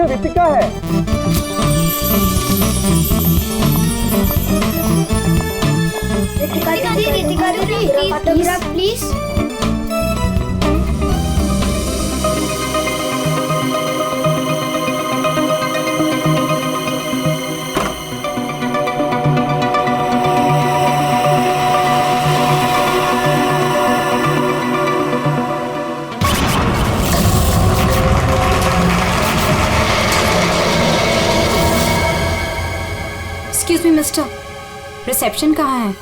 में रितिका है। रितिका दीदी, autograph please. Excuse me mister, reception कहाँ है?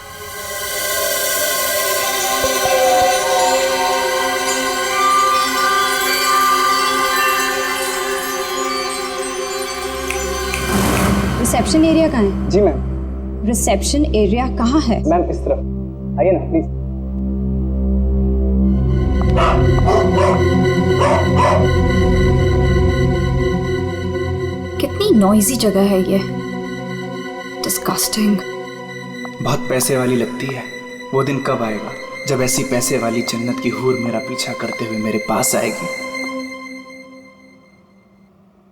रिसेप्शन एरिया कहाँ है? जी मैम। रिसेप्शन एरिया कहाँ है? मैम इस तरफ आइए ना प्लीज। कितनी नॉइजी जगह है ये, डिस्गस्टिंग। बहुत पैसे वाली लगती है। वो दिन कब आएगा जब ऐसी पैसे वाली जन्नत की हूर मेरा पीछा करते हुए मेरे पास आएगी।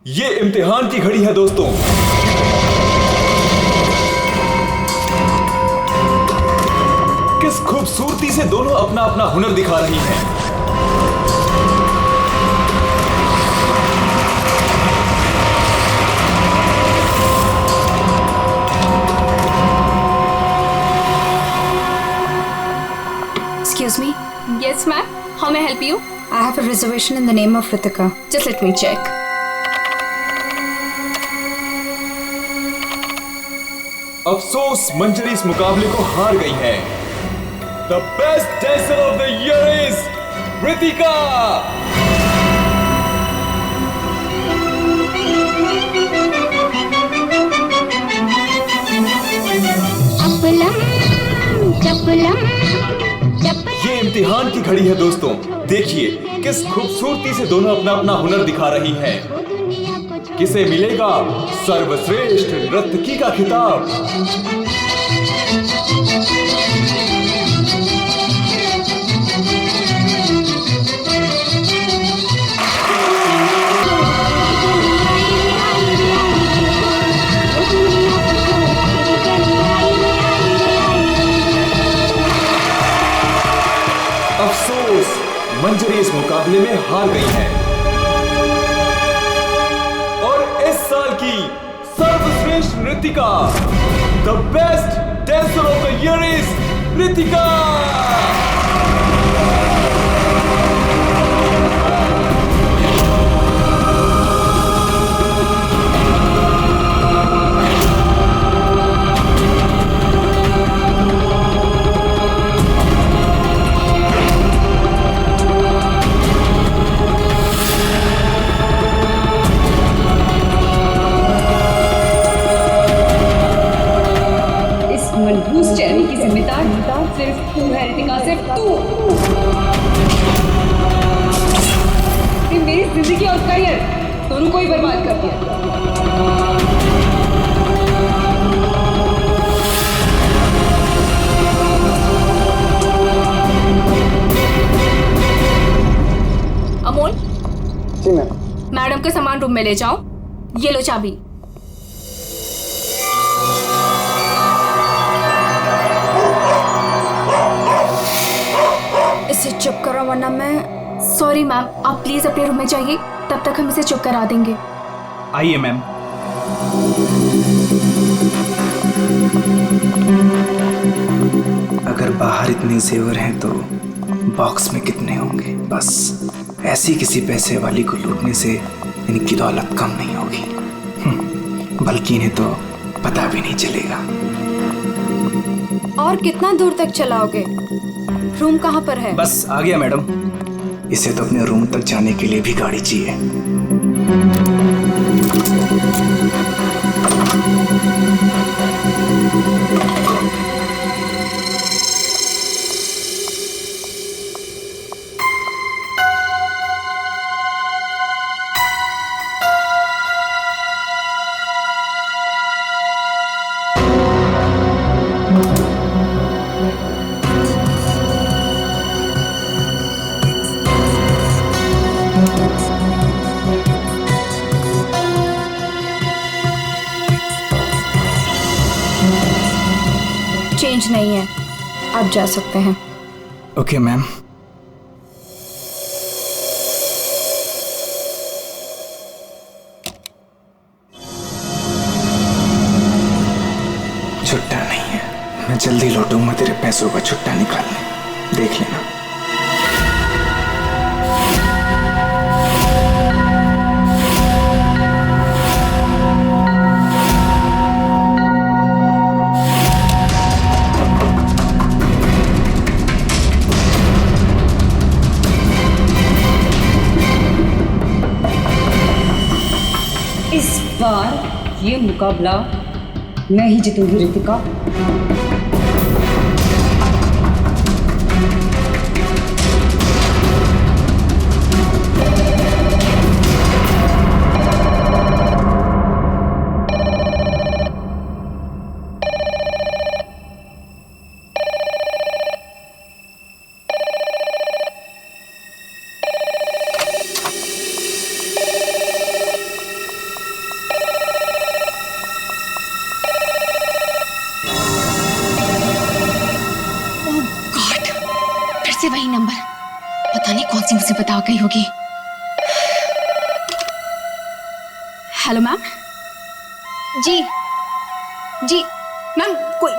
ये इम्तिहान की घड़ी है दोस्तों। किस खूबसूरती से दोनों अपना अपना हुनर दिखा रही हैं। Excuse me, Yes, ma'am. How may I help you? I have a reservation in the name of Ritika. Just let me check. अफसोस मंजरी इस मुकाबले को हार गई है। The best dancer of the year is Ritika. ये इम्तिहान की घड़ी है दोस्तों। देखिए किस खूबसूरती से दोनों अपना अपना हुनर दिखा रही हैं। किसे मिलेगा सर्वश्रेष्ठ नर्तकी का खिताब? अफसोस मंजरी इस मुकाबले में हार गई है और इस साल की सर्वश्रेष्ठ नृतिका, the best dancer of the year is Ritika. मनहूस चेहरे की जिम्मेदार सिर्फ तू है रितिका, सिर्फ तू। मेरी जिंदगी और करियर दोनों को ही बर्बाद कर दिया। अमोल, जी मैम। मैडम के सामान रूम में ले जाओ। ये लो चाबी। इसे चुप करो वरना मैं। सॉरी मैम, आप प्लीज अपने रूम में जाइए, तब तक हम इसे चुप करा देंगे। आइए मैम। अगर बाहर इतने जेवर हैं तो बॉक्स में कितने होंगे। बस ऐसी किसी पैसे वाली को लूटने से इनकी दौलत कम नहीं होगी, बल्कि इन्हें तो पता भी नहीं चलेगा। और कितना दूर तक चलाओगे? रूम कहाँ पर है? बस आ गया मैडम। इसे तो अपने रूम तक जाने के लिए भी गाड़ी चाहिए। लाउंज नहीं है, आप जा सकते हैं। Okay ma'am. छुट्टा नहीं है, मैं जल्दी लौटूंगा तेरे पैसों का छुट्टा निकालने, देख लेना। इस बार ये मुकाबला मैं ही जीतूंगी रितिका। से वही नंबर, पता नहीं कौन सी मुसीबत आ गई होगी। Hello ma'am. जी जी मैम, कोई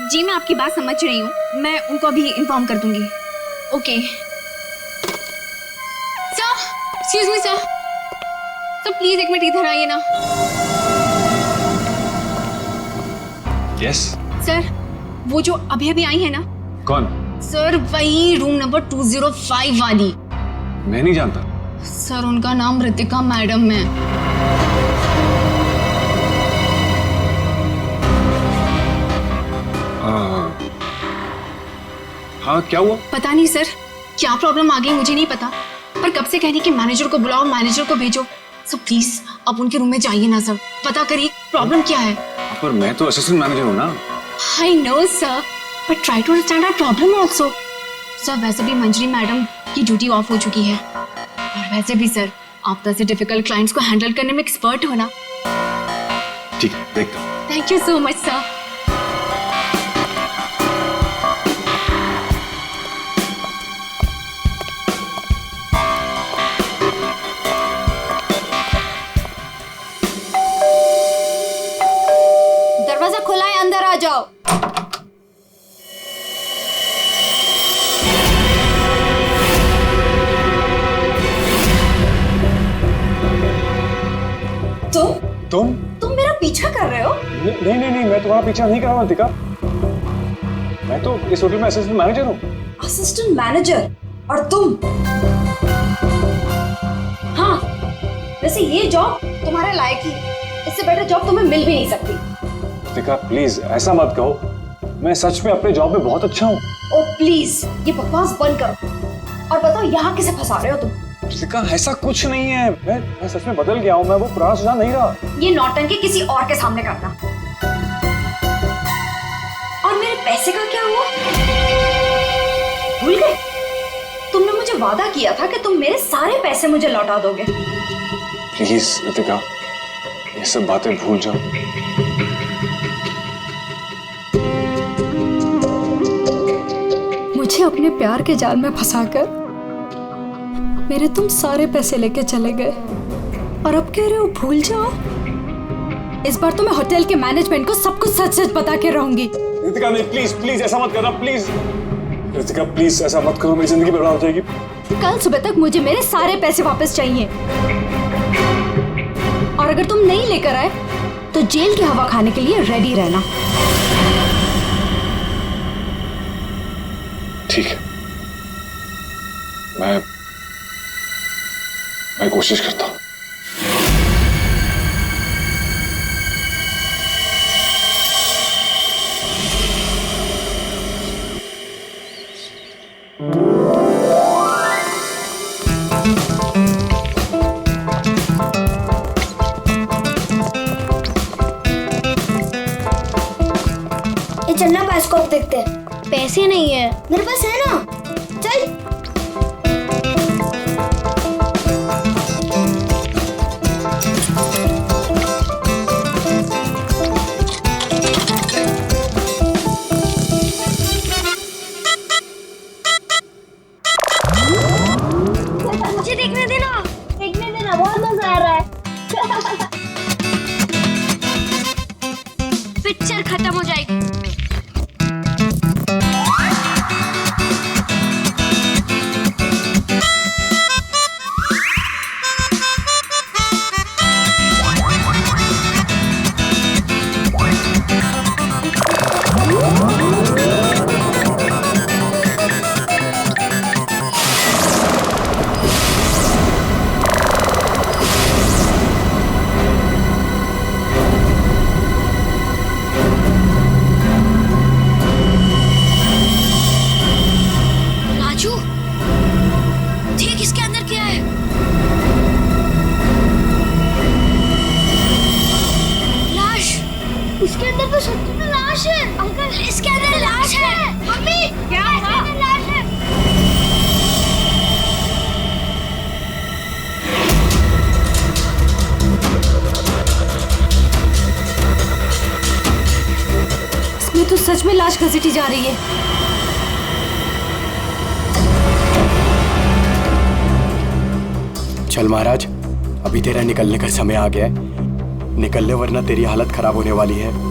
जी, मैं आपकी बात समझ रही हूँ, मैं उनको अभी इन्फॉर्म कर दूंगी। Okay sir, excuse me sir, sir please एक मिनट इधर आइए ना। यस सर, वो जो अभी अभी आई है ना। कौन? सर वही रूम नंबर 205 वाली। मैं नहीं जानता सर, उनका नाम रितिका मैडम है। हाँ, क्या हुआ? पता नहीं सर, क्या प्रॉब्लम आ गई मुझे नहीं पता, पर कब से कहने कि मैनेजर को बुलाओ, मैनेजर को भेजो। सो प्लीज आप उनके रूम में जाइए ना सर, पता करिए प्रॉब्लम क्या है। पर मैं तो असिस्टेंट मैनेजर हूँ ना। I know sir, but try to understand our problem also. Sir वैसे भी मंजरी मैडम की ड्यूटी ऑफ हो चुकी है, और वैसे भी सर आप तो ऐसे डिफिकल्ट क्लाइंट्स को हैंडल करने में एक्सपर्ट हो ना। ठीक है, देखता हूँ। Thank you so much sir. दरवाजा खुला है, अंदर आ जाओ। तुम मेरा पीछा कर रहे हो? नहीं नहीं नहीं, मैं तुम्हारा पीछा नहीं कर रहा हूँ रितिका। मैं तो इस होटल में असिस्टेंट मैनेजर हूँ। Assistant manager? और तुम? हाँ, वैसे ये जॉब तुम्हारे लायक ही, इससे बेटर जॉब तुम्हें मिल भी नहीं सकती। रितिका प्लीज ऐसा मत कहो, मैं सच में अपने जॉब में बहुत अच्छा हूँ। ओ प्लीज ये बकवास बंद करो और बताओ यहाँ किसे फंसा रहे हो तुम? रितिका ऐसा कुछ नहीं है, मैं सच में बदल गया हूँ, मैं वो पुराना सुजान नहीं रहा। ये नौटंकी किसी और के सामने करना। और मेरे पैसे का क्या हुआ? भूल गए? तुमने मुझे वादा किया था कि तुम मेरे सारे पैसे मुझे लौटा दोगे। प्लीज रितिका ये सब बातें भूल जाओ। मुझे अपने प्यार के जाल में फंसाकर मेरे तुम सारे पैसे लेके चले गए, और अब कह रहे हो भूल जाओ। इस बार तो मैं होटल के मैनेजमेंट को सब कुछ सच सच बता के रहूंगी। रितिका नहीं, प्लीज प्लीज ऐसा मत करना, प्लीज रितिका प्लीज ऐसा मत करो, मेरी जिंदगी बर्बाद हो जाएगी। कल सुबह तक मुझे मेरे सारे पैसे वापस चाहिए, और अगर तुम नहीं लेकर आए तो जेल की हवा खाने के लिए रेडी रहना। ठीक है, मैं कोशिश करता हूँ। ये चलना बायोस्कोप देखते हैं। पैसे नहीं है मेरे पास, है ना? चल। सच में लाश घसीटी जा रही है। चल महाराज, अभी तेरा निकलने का समय आ गया है। निकल ले वरना तेरी हालत खराब होने वाली है।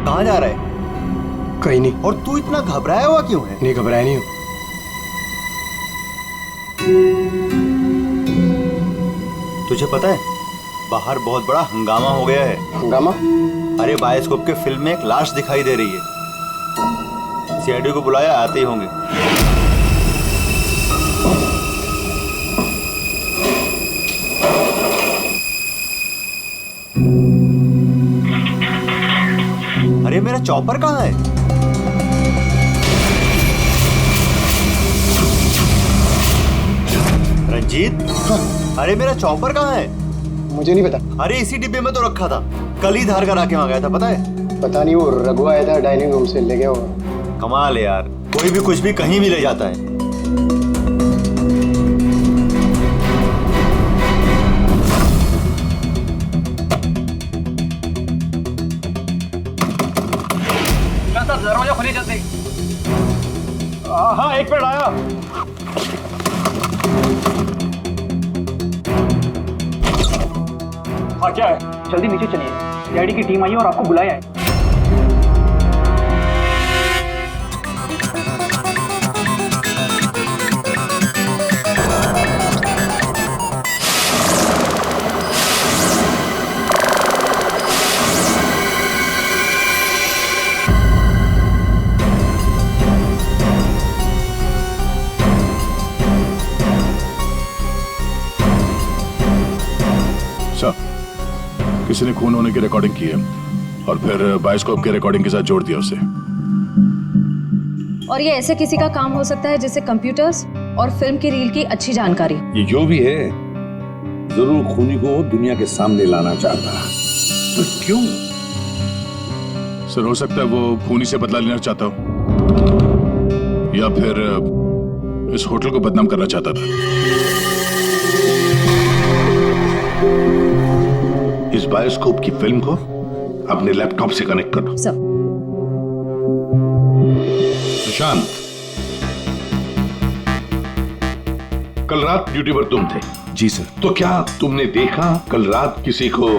कहाँ जा रहा है? कहीं नहीं। और तू इतना घबराया हुआ क्यों है? नहीं, घबराया नहीं हूँ। तुझे पता है बाहर बहुत बड़ा हंगामा हो गया है। हंगामा? अरे बायोस्कोप के फिल्म में एक लाश दिखाई दे रही है। सीआईडी को बुलाया, आते ही होंगे। अरे मेरा चॉपर कहाँ है? रंजीत, अरे मेरा चॉपर कहाँ है? मुझे नहीं पता। अरे इसी डिब्बे में तो रखा था, कल ही धार करा के मंगाया था, पता है? पता नहीं, वो रघु आया था डाइनिंग रूम से, ले गया होगा। कमाल है यार, कोई भी कुछ भी कहीं भी ले जाता है। दरवाजा खोलिए जल्दी। हाँ, एक मिनट आया। हाँ, क्या है? जल्दी नीचे चलिए, सीआईडी की टीम आई है और आपको बुलाया है। किसी ने खून होने की रिकॉर्डिंग की है और फिर बायोस्कोप के रिकॉर्डिंग के साथ जोड़ दिया उसे। और ये ऐसे किसी का काम हो सकता है जिसे कंप्यूटर्स और फिल्म की रील की अच्छी जानकारी। ये जो भी है जरूर खूनी को दुनिया के सामने लाना चाहता है। तो क्यों? सर, हो सकता है वो खूनी से बदला लेना चाहता हो या फिर इस होटल को बदनाम करना चाहता था। इस बायोस्कोप की फिल्म को अपने लैपटॉप से कनेक्ट करो। सर। सुशांत, कल रात ड्यूटी पर तुम थे? जी सर। तो क्या तुमने देखा कल रात किसी को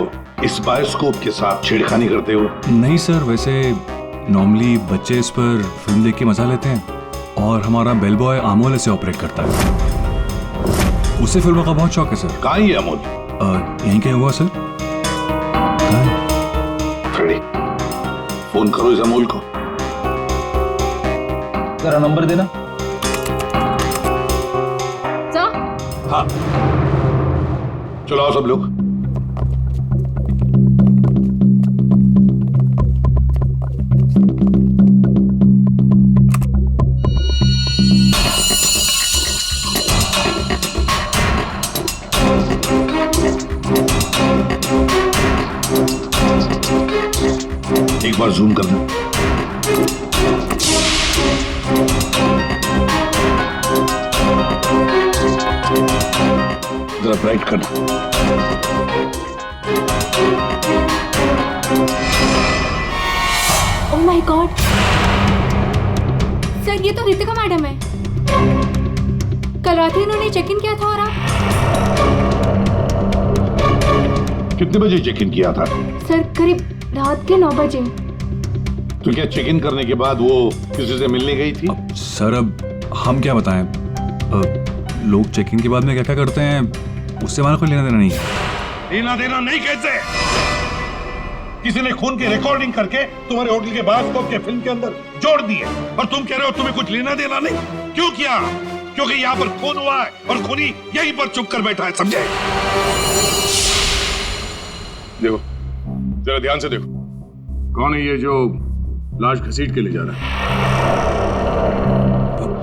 इस बायोस्कोप के साथ छेड़खानी करते हो? नहीं सर, वैसे नॉर्मली बच्चे इस पर फिल्म देख के मजा लेते हैं और हमारा बेल बॉय अमोल इसे ऑपरेट करता है। उसे फिल्मों का बहुत शौक है सर। कहाँ है अमोल? यहीं कहीं हुआ सर। फ्रेडी, फोन करो इस अमोल को। जरा नंबर देना। सर? हाँ, चलो आओ सब लोग। एक बार जूम करना। जरा ब्राइट करना। ओह माय गॉड सर, ये तो रितिका मैडम है। कल रात ही इन्होंने चेक इन किया था। और आप? कितने बजे चेक इन किया था? सर करीब रात के 9 बजे। तो क्या चेक इन करने के बाद वो किसी से मिलने गई थी? सर अब हम क्या बताएं, लोग चेक इन के बाद में क्या क्या करते हैं उससे हमारा कोई लेना देना नहीं है। लेना देना नहीं कैसे? किसी ने खून की रिकॉर्डिंग करके तुम्हारे होटल के बायोस्कोप के फिल्म के अंदर जोड़ दिए और तुम कह रहे हो तुम्हें कुछ लेना देना नहीं? क्यों किया? क्योंकि यहाँ पर खून हुआ है और खूनी यहीं पर चुप कर बैठा है, समझे? देखो, जरा ध्यान से देखो। कौन है ये जो लाश घसीट के ले जा रहा है।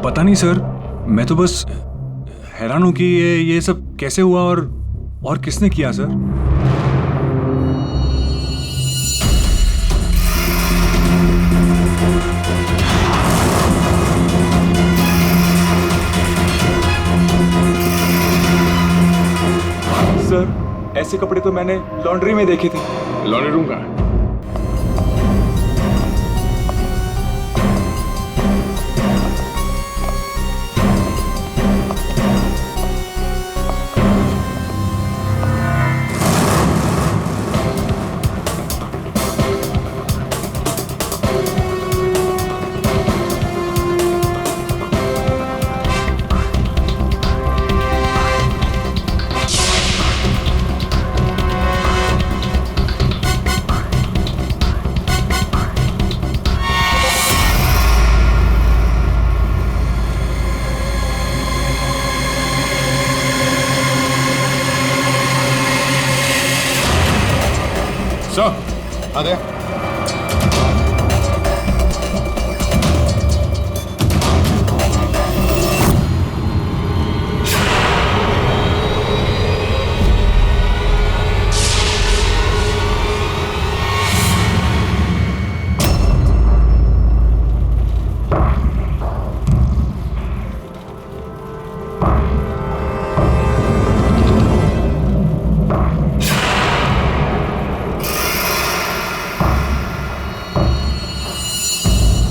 पता नहीं सर, मैं तो बस हैरान हूं कि ये सब कैसे हुआ और किसने किया सर। सर, ऐसे कपड़े तो मैंने लॉन्ड्री में देखे थे। लॉन्ड्री रूम का है। आ गया।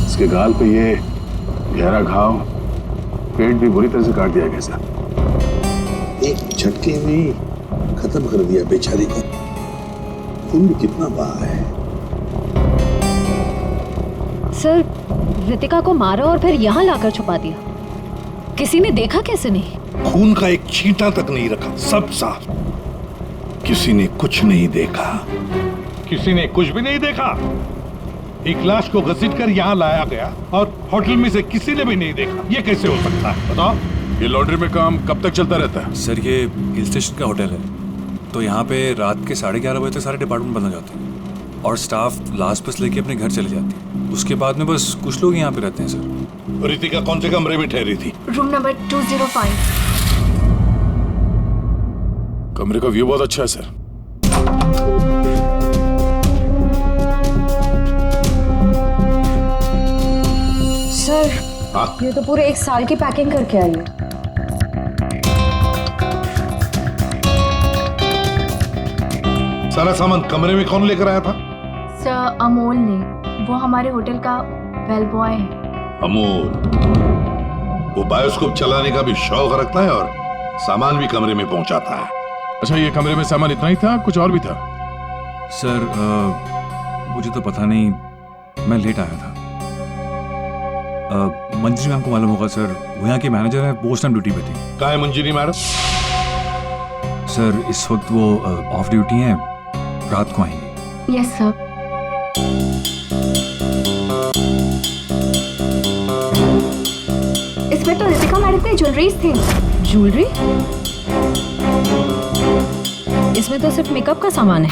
इसके गाल पे ये गहरा घाव, पेट भी बुरी तरह से काट दिया गया सर। एक झटके में खत्म कर दिया बेचारी को। खून भी कितना बहा है। सर, रितिका को मारा और फिर यहाँ लाकर छुपा दिया। किसी ने देखा कैसे नहीं? खून का एक छींटा तक नहीं रखा, सब साफ। किसी ने कुछ नहीं देखा। किसी ने कुछ भी नहीं देखा। एक लाश को घसीटकर यहाँ लाया गया और होटल में से किसी ने भी नहीं देखा। ये कैसे हो सकता है बताओ? ये लॉन्ड्री में काम कब तक चलता रहता है? सर, ये हिल स्टेशन का होटल है, तो यहाँ पे रात के 11:30 बजे तक सारे डिपार्टमेंट बंद हो जाते हैं और स्टाफ लास्ट बस लेके अपने घर चले जाती है। उसके बाद में बस कुछ लोग यहाँ पे रहते हैं सर। रितिका कौन से कमरे में ठहरी थी? Room number 205। कमरे का व्यू बहुत अच्छा है सर। सर, ये तो पूरे 1 साल की पैकिंग करके आई है। सारा सामान कमरे में कौन लेकर आया था? सर, अमोल ने। वो हमारे होटल का बेल बॉय है। अमोल, वो बायोस्कोप चलाने का भी शौक रखता है और सामान भी कमरे में पहुंचाता है। अच्छा, ये कमरे में सामान इतना ही था, कुछ और भी था? सर, मुझे तो पता नहीं, मैं लेट आया था। मंजरी मैम को मालूम होगा सर, वो यहाँ की मैनेजर है, पोस्ट टाइम ड्यूटी पे थी। कहाँ है मंजरी मैडम? सर, इस वक्त वो ऑफ ड्यूटी हैं, रात को आएंगे। Yes sir. इसमें तो रितिका मैडम की ज्वेलरीज थी। ज्वेलरी? इसमें तो सिर्फ मेकअप का सामान है।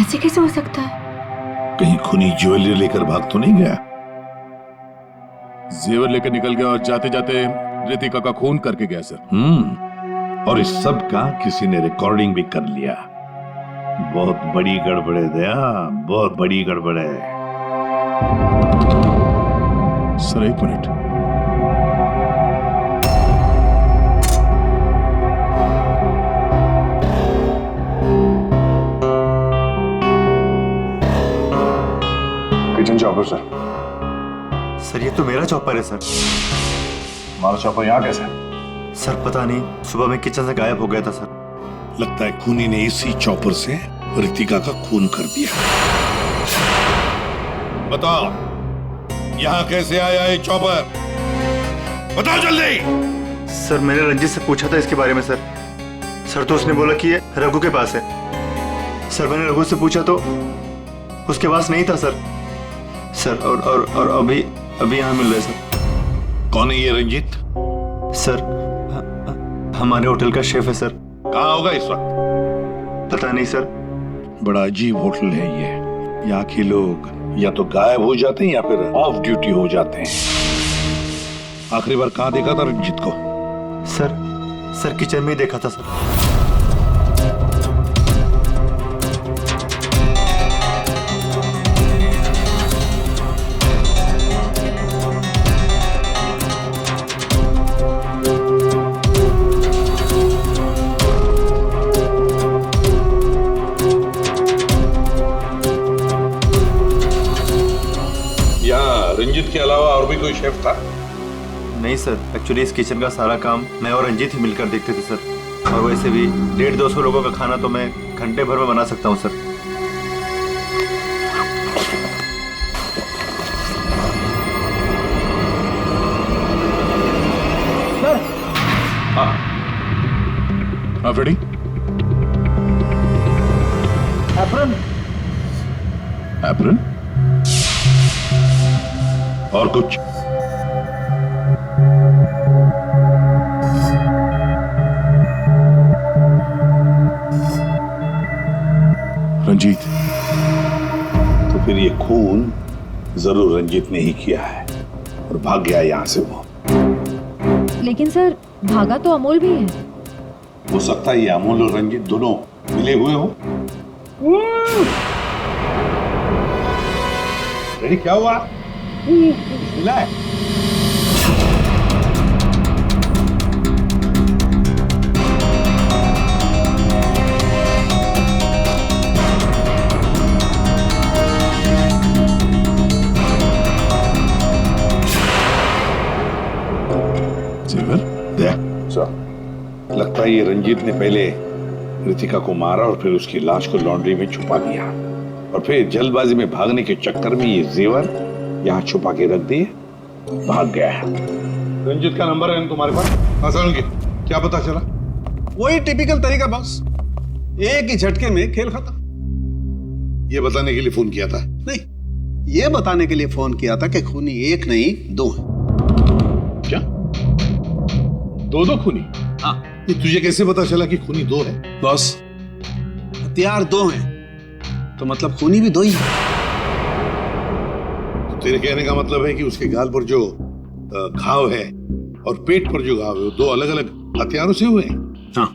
ऐसे कैसे हो सकता है? कहीं खूनी ज्वेलरी लेकर भाग तो नहीं गया? जेवर लेकर निकल गया और जाते जाते रितिका का खून करके गया सर। और इस सब का किसी ने रिकॉर्डिंग भी कर लिया। बहुत बड़ी गड़बड़ है दया, बहुत बड़ी गड़बड़ है। Sir, 1 minute. Kitchen chopper sir. Sir, ये तो मेरा चॉपर है सर। हमारा चॉपर यहाँ कैसे? सर, पता नहीं, सुबह में किचन से गायब हो गया था सर। लगता है खूनी ने इसी चॉपर से रितिका का खून कर दिया। बताओ, यहाँ कैसे आया ये चॉपर? बताओ जल्दी। सर, मैंने रंजीत से पूछा था इसके बारे में सर। सर, तो उसने बोला कि ये रघु के पास है। सर, मैंने रघु से पूछा तो उसके पास नहीं था सर। सर, और अभी यहाँ मिल रहे सर। कौन है ये रंजीत? सर, हमारे होटल का शेफ है सर। कहाँ होगा इस वक्त? पता नहीं सर। बड़ा अजीब होटल है ये। यहाँ के लोग या तो गायब हो जाते हैं या फिर ऑफ ड्यूटी हो जाते हैं। आखिरी बार कहाँ देखा था रंजीत को? सर किचन में ही देखा था सर। रंजीत के अलावा और भी कोई शेफ था? नहीं सर, एक्चुअली इस किचन का सारा काम मैं और रंजीत ही मिलकर देखते थे सर। और वैसे भी 150-200 लोगों का खाना तो मैं घंटे भर में बना सकता हूँ सर। हाँ फ्रेडी। एप्रन। एप्रन और कुछ? रंजीत। तो फिर ये खून जरूर रंजीत ने ही किया है और भाग गया यहां से वो। लेकिन सर भागा तो अमोल भी है। हो सकता है ये अमोल और रंजीत दोनों मिले हुए हो। रेडी, क्या हुआ? मिला है? लगता है ये रंजीत ने पहले रितिका को मारा और फिर उसकी लाश को लॉन्ड्री में छुपा दिया और फिर जल्दबाजी में भागने के चक्कर में ये जेवर यहाँ छुपा के रख दिए, भाग गया है। रंजीत का नंबर है तुम्हारे पास? हाँ, क्या पता चला? वही टिपिकल तरीका बॉस, एक ही झटके में खेल खत्म। ये बताने के लिए फोन किया था? नहीं, ये बताने के लिए फोन किया था कि खूनी एक नहीं दो है। क्या? दो खूनी? हाँ। ये तुझे कैसे पता चला कि खूनी दो है? बॉस, हथियार दो हैं तो मतलब खूनी भी दो ही है। तो तेरे कहने का मतलब है कि उसके गाल पर जो घाव है और पेट पर जो घाव है वो दो अलग अलग हथियारों से हुए हैं? हाँ।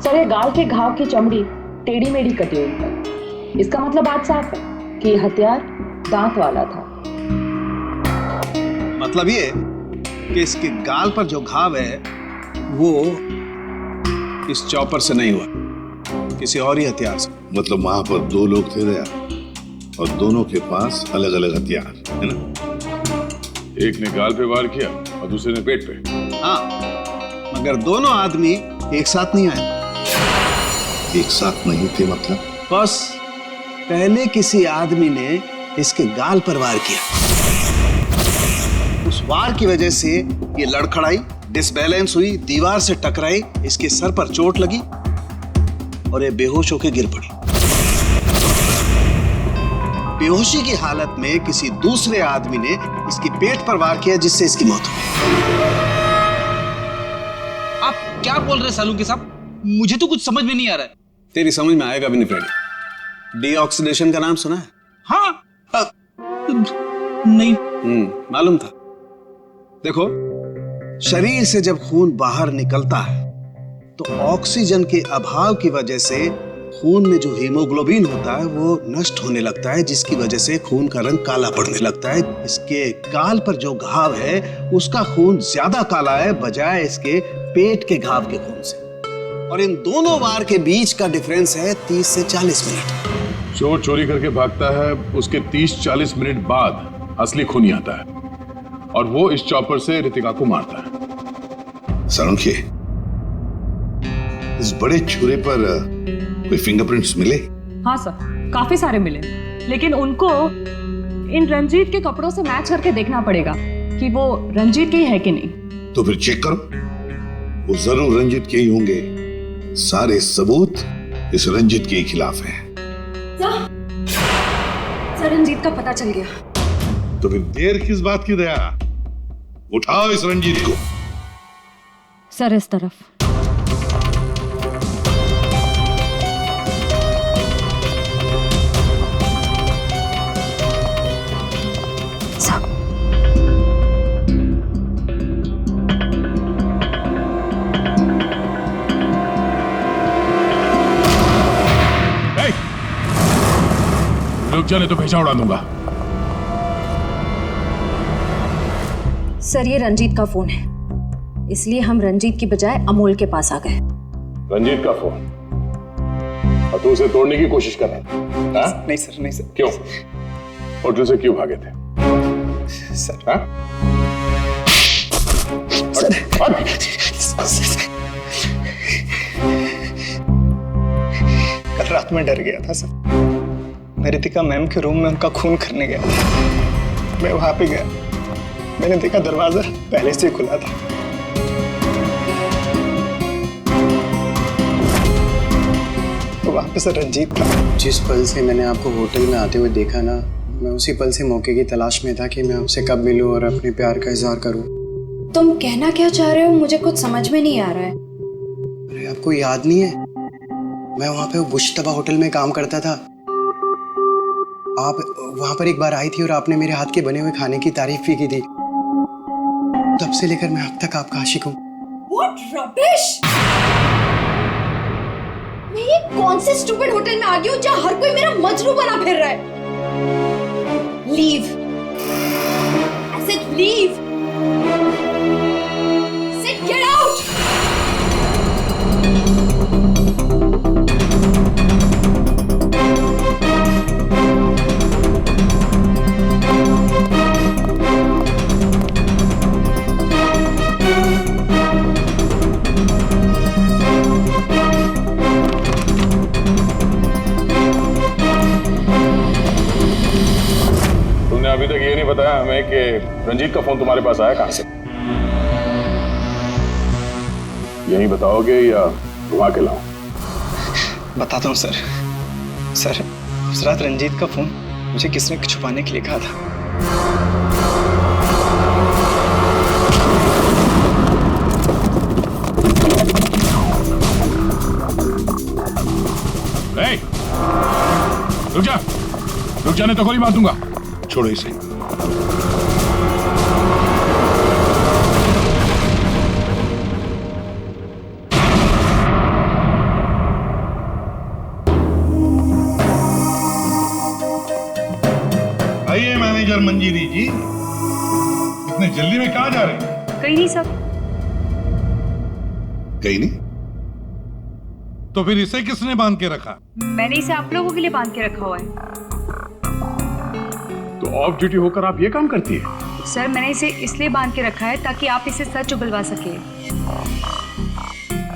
सर, ये गाल के घाव की चमड़ी टेढ़ी मेढ़ी कटी हुई है। इसका मतलब बात साफ है कि हथियार दांत वाला था। मतलब ये कि इसके गाल पर जो घाव है वो इस चॉपर से नहीं हुआ, किसी और ही हथियार से। मतलब वहां पर दो लोग थे दया और दोनों के पास अलग अलग हथियार है ना? एक ने गाल पे वार किया और दूसरे ने पेट पे। हाँ, मगर दोनों आदमी एक साथ नहीं आए। एक साथ नहीं थे मतलब? बस पहले किसी आदमी ने इसके गाल पर वार किया, उस वार की वजह से ये लड़खड़ाई, डिसबैलेंस हुई, दीवार से टकराई, इसके सर पर चोट लगी और ये बेहोश होकर गिर पड़ी। बेहोशी की हालत में किसी दूसरे आदमी ने इसके पेट पर वार किया जिससे इसकी मौत हो गई। आप क्या बोल रहे हैं सालुंके साहब? मुझे तो कुछ समझ में नहीं आ रहा है। तेरी समझ में आएगा भी नहीं फ्रेडी। डीऑक्सीडेशन का नाम सुना है? हाँ। नहीं। मालूम था। देखो, शरीर से जब खून बाहर निकलता है तो ऑक्सीजन के अभाव की वजह से खून में जो हीमोग्लोबिन होता है वो नष्ट होने लगता है, जिसकी वजह से खून का रंग काला पड़ने लगता है। इसके गाल पर जो घाव है उसका खून ज्यादा काला है बजाय इसके पेट के घाव के खून से, और इन दोनों वार के बीच का डिफरेंस है 30 से 40 मिनट। चोर चोरी करके भागता है, उसके 30-40 मिनट बाद असली खूनी आता है और वो इस चॉपर से रितिका को मारता है। सालुंके, इस बड़े छुरे पर कोई फिंगरप्रिंट्स मिले? हाँ सर, काफी सारे मिले, लेकिन उनको इन रंजीत के कपड़ों से मैच करके देखना पड़ेगा कि वो रंजीत के ही है कि नहीं। तो फिर चेक करो, वो जरूर रंजीत के ही होंगे। सारे सबूत इस रंजीत के खिलाफ हैं। सर, रंजीत का पता चल गया। तो फिर देर किस बात की दया? उठाओ इस रंजीत को। सर, इस तरफ। जाने तो भेजा उड़ा दूंगा। सर ये रंजीत का फोन है, इसलिए हम रंजीत की बजाय अमोल के पास आ गए। रंजीत का फोन? और तू उसे तोड़ने की कोशिश कर रहा था? नहीं सर, नहीं सर। क्यों? होटल से क्यों भागे थे? सर कल रात में डर गया था सर। मैं रितिका मैम के रूम में उनका खून करने गया था। मैं वहां पे गया, मैंने देखा दरवाजा पहले से खुला था। तो वहां पे सर रंजीत था। जिस पल से मैंने आपको होटल में आते हुए देखा ना, मैं उसी पल से मौके की तलाश में था कि मैं आपसे कब मिलूं और अपने प्यार का इजहार करूं। तुम कहना क्या चाह रहे हो? मुझे कुछ समझ में नहीं आ रहा है। अरे आपको याद नहीं है, मैं वहां पे बुश्तबा होटल में काम करता था। आप वहां पर एक बार आई थी और आपने मेरे हाथ के बने हुए खाने की तारीफ भी की थी। तब से लेकर मैं अब तक आपका आशिक हूँ। What rubbish! मैं ये कौन से स्टूपिड होटल में आ गई हूँ जहाँ हर कोई मेरा मजनू बना फिर रहा है? Leave! I said leave! I said get out! अभी तक ये नहीं बताया हमें कि रंजीत का फोन तुम्हारे पास आया कहां से? यही बताओगे या घुमा के लाऊं? बताता हूँ सर। सर उस रात रंजीत का फोन मुझे किसने छुपाने के लिए कहा था। रुक जा नहीं तो गोली मार दूंगा। छोड़ो इसे। आइए मैनेजर मंजीरी जी, इतने जल्दी में कहाँ जा रहे हैं? कहीं नहीं सर। कहीं नहीं? तो फिर इसे किसने बांध के रखा? मैंने इसे आप लोगों के लिए बांध के रखा हुआ है। तो ऑफ ड्यूटी होकर आप ये काम करती है? सर मैंने इसे इसलिए बांध के रखा है ताकि आप इसे सच उगलवा सके।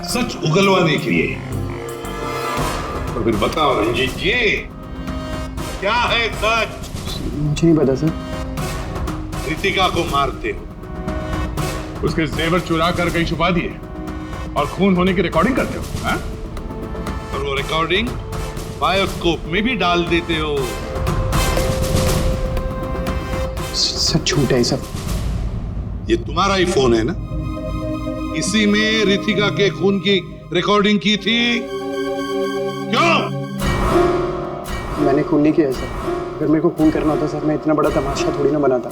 सच उगलवाने के लिए? तो फिर बताओ रंजीत जी, क्या है सच? मुझे नहीं पता सर। रितिका को मारते हो, उसके जेवर चुरा कर कहीं छुपा दिए और खून होने की रिकॉर्डिंग करते हो, हाँ? और वो रिकॉर्डिंग बायोस्कोप में भी डाल देते हो। सब झूठ है सब। ये तुम्हारा ही फोन है ना? इसी में रितिका के खून की रिकॉर्डिंग की थी। क्यों? मैंने खून नहीं किया सर। अगर मेरे को खून करना होता सर, मैं इतना बड़ा तमाशा थोड़ी ना बनाता।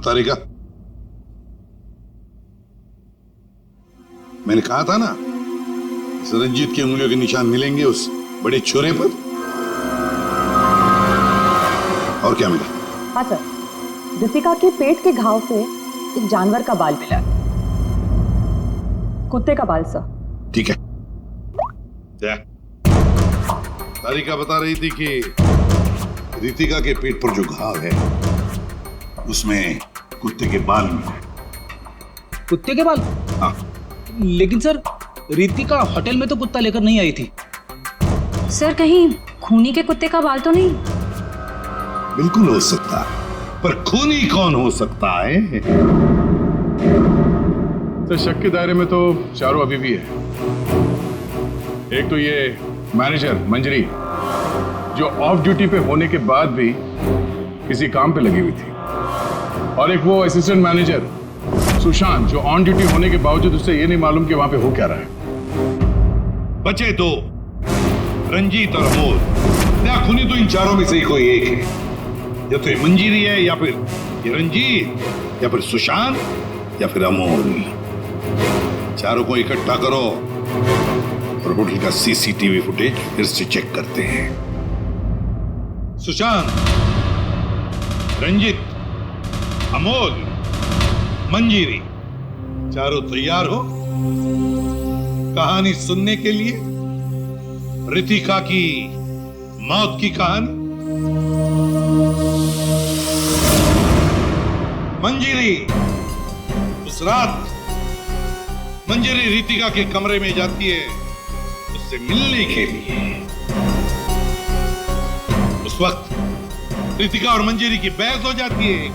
तारिका, मैंने कहा था ना, इस रंजीत की उंगलियों के निशान मिलेंगे उस बड़े छोरे पर। और क्या मिला? हाँ सर, रितिका के पेट के घाव से एक जानवर का बाल मिला। कुत्ते का बाल सर। ठीक है। तारिका बता रही थी कि रितिका के पेट पर जो घाव है उसमें कुत्ते के बाल मिले। कुत्ते के बाल? हाँ। लेकिन सर, रितिका होटल में तो कुत्ता लेकर नहीं आई थी। सर कहीं खूनी के कुत्ते का बाल तो नहीं? बिल्कुल हो सकता है, पर खूनी कौन हो सकता है? तो शक के दायरे में तो चारों अभी भी है। एक तो ये मैनेजर मंजरी, जो ऑफ ड्यूटी पे होने के बाद भी किसी काम पे लगी हुई थी, और एक वो असिस्टेंट मैनेजर सुशांत, जो ऑन ड्यूटी होने के बावजूद उससे ये नहीं मालूम कि वहां पे हो क्या रहा है। बचे दो, रंजीत और अमोल। क्या खूनी तो इन चारों में से ही कोई एक है। या तो ये मंजीरी है, या फिर ये रंजीत, या फिर सुशांत, या फिर अमोल। चारों को इकट्ठा करो, और होटल का सीसीटीवी फुटेज फिर से चेक करते हैं। सुशांत, रंजित, अमोल, मंजीरी, चारों तैयार हो कहानी सुनने के लिए? रितिका की मौत की कहानी। मंजीरी, उस रात मंजीरी रितिका के कमरे में जाती है उससे मिलने के लिए। उस वक्त रितिका और मंजीरी की बहस हो जाती है।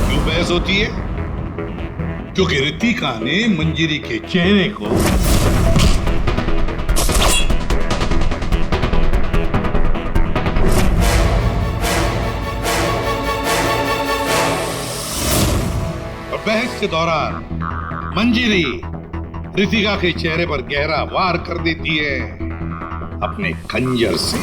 क्यों बहस होती है? क्योंकि रितिका ने मंजीरी के चेहरे को बहस के दौरान मंजीरी रितिका के चेहरे पर गहरा वार कर देती है अपने खंजर से।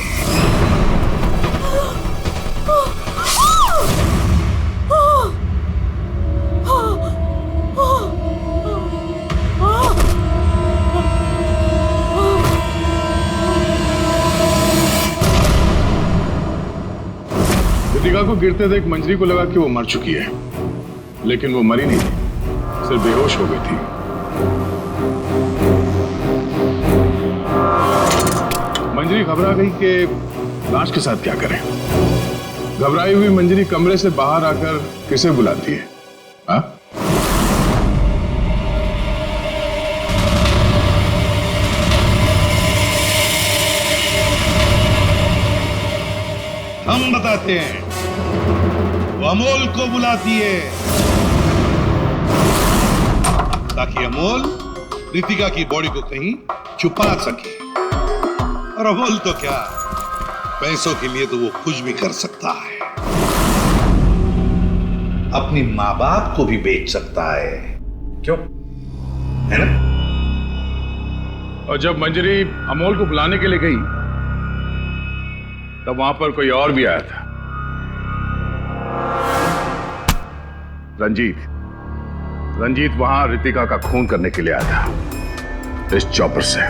रितिका को गिरते देख मंजरी को लगा कि वो मर चुकी है, लेकिन वो मरी नहीं थी, सिर्फ बेहोश हो गई थी। मंजरी घबरा गई कि लाश के साथ क्या करें। घबराई हुई मंजरी कमरे से बाहर आकर किसे बुलाती है? हाँ? हम बताते हैं। वो अमोल को बुलाती है ताकि अमोल रितिका की बॉडी को कहीं छुपा सके। और अमोल तो क्या, पैसों के लिए तो वो कुछ भी कर सकता है। अपनी माँ बाप को भी बेच सकता है, क्यों? है ना? और जब मंजरी अमोल को बुलाने के लिए गई तब वहां पर कोई और भी आया था। रंजीत वहां रितिका का खून करने के लिए आया था इस चॉपर से।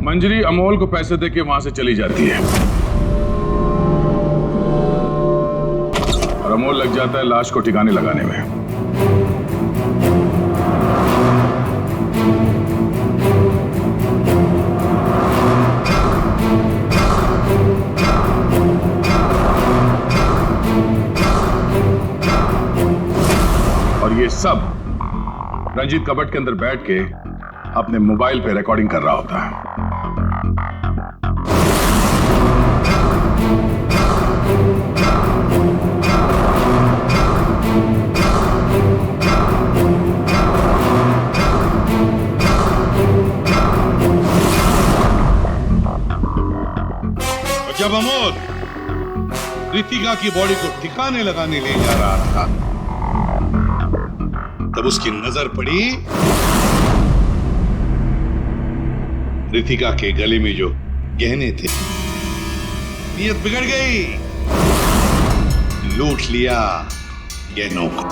मंजरी अमोल को पैसे देके वहां से चली जाती है और अमोल लग जाता है लाश को ठिकाने लगाने में। और ये सब रंजीत कबट के अंदर बैठ के अपने मोबाइल पे रिकॉर्डिंग कर रहा होता है। जब अमोल रितिका की बॉडी को ठिकाने लगाने ले जा रहा था तब उसकी नजर पड़ी रितिका के गले में जो गहने थे। नीयत बिगड़ गई, लूट लिया गहनों को।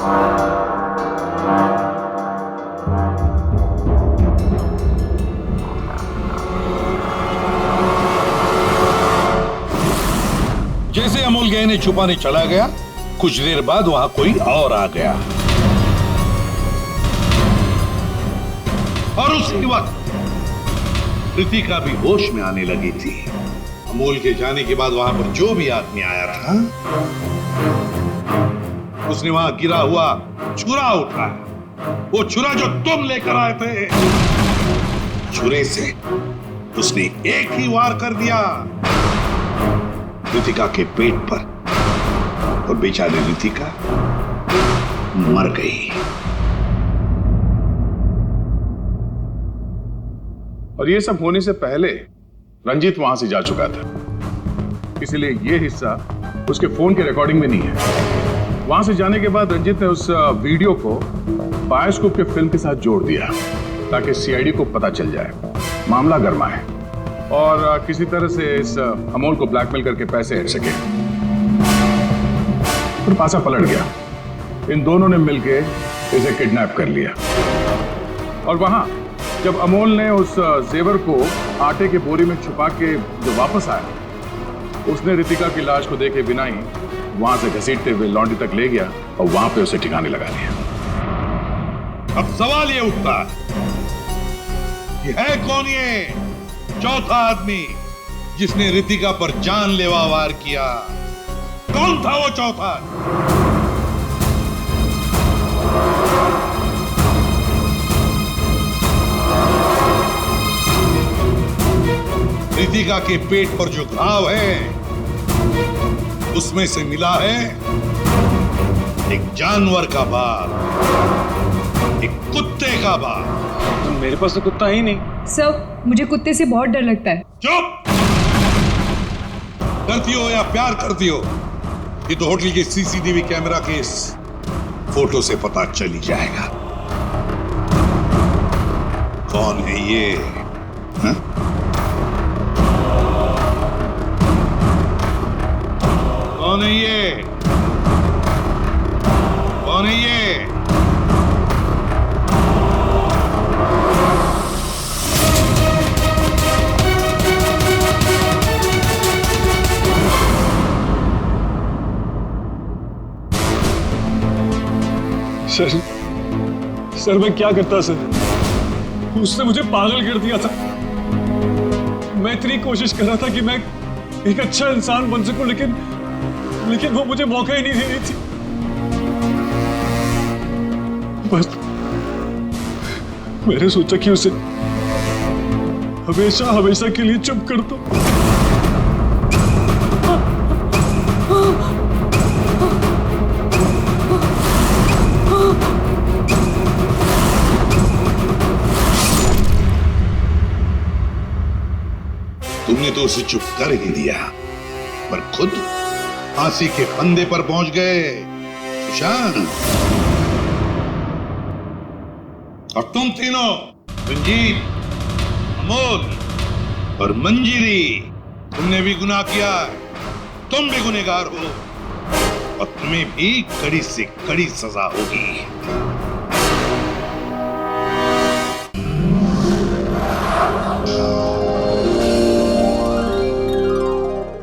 जैसे अमोल गहने छुपाने चला गया, कुछ देर बाद वहां कोई और आ गया और उसी वक्त रितिका भी होश में आने लगी थी। अमोल के जाने के बाद वहां पर जो भी आदमी आया था, उसने वहां गिरा हुआ छुरा उठाया। वो छुरा जो तुम लेकर आए थे, छुरे से उसने एक ही वार कर दिया रितिका के पेट पर, और बेचारी रितिका मर गई। और ये सब होने से पहले रंजीत वहां से जा चुका था, इसलिए ये हिस्सा उसके फोन के रिकॉर्डिंग में नहीं है। वहां से जाने के बाद रंजीत ने उस वीडियो को बायोस्कोप के फिल्म के साथ जोड़ दिया ताकि सीआईडी को पता चल जाए, मामला गर्मा है और किसी तरह से इस अमोल को ब्लैकमेल करके पैसे हट सके। फिर पासा पलट गया, इन दोनों ने मिलके इसे किडनैप कर लिया। और वहां जब अमोल ने उस जेवर को आटे के बोरी में छुपा के जो वापस आया, उसने रितिका की लाश को देखे बिना ही वहां से घसीटते हुए लॉन्ड्री तक ले गया और वहां पे उसे ठिकाने लगा दिया। अब सवाल ये उठता कि है कौन ये चौथा आदमी जिसने रितिका पर जानलेवा वार किया? कौन था वो चौथा? रितिका के पेट पर जो घाव है, उसमें से मिला है एक जानवर का बाल, एक कुत्ते का बाल। तो मेरे पास तो कुत्ता ही नहीं। सर, मुझे कुत्ते से बहुत डर लगता है। चुप! डरती हो या प्यार करती हो, ये तो होटल के सीसीटीवी कैमरा के इस फोटो से पता चल ही जाएगा कौन है ये। हा? कौन है ये? कौन है ये? सर मैं क्या करता सर? उसने मुझे पागल कर दिया था। मैं इतनी कोशिश कर रहा था कि मैं एक अच्छा इंसान बन सकूं, लेकिन वो मुझे मौका ही नहीं दे रही थी। बस मैंने सोचा कि उसे हमेशा हमेशा के लिए चुप कर दो। तुमने तो उसे चुप कर ही दिया, पर खुद फांसी के फंदे पर पहुंच गए सुशांत। और तुम तीनों, रंजीत, अमोल और मंजिरी, तुमने भी गुनाह किया है। तुम भी गुनहगार हो और तुम्हें भी कड़ी से कड़ी सजा होगी।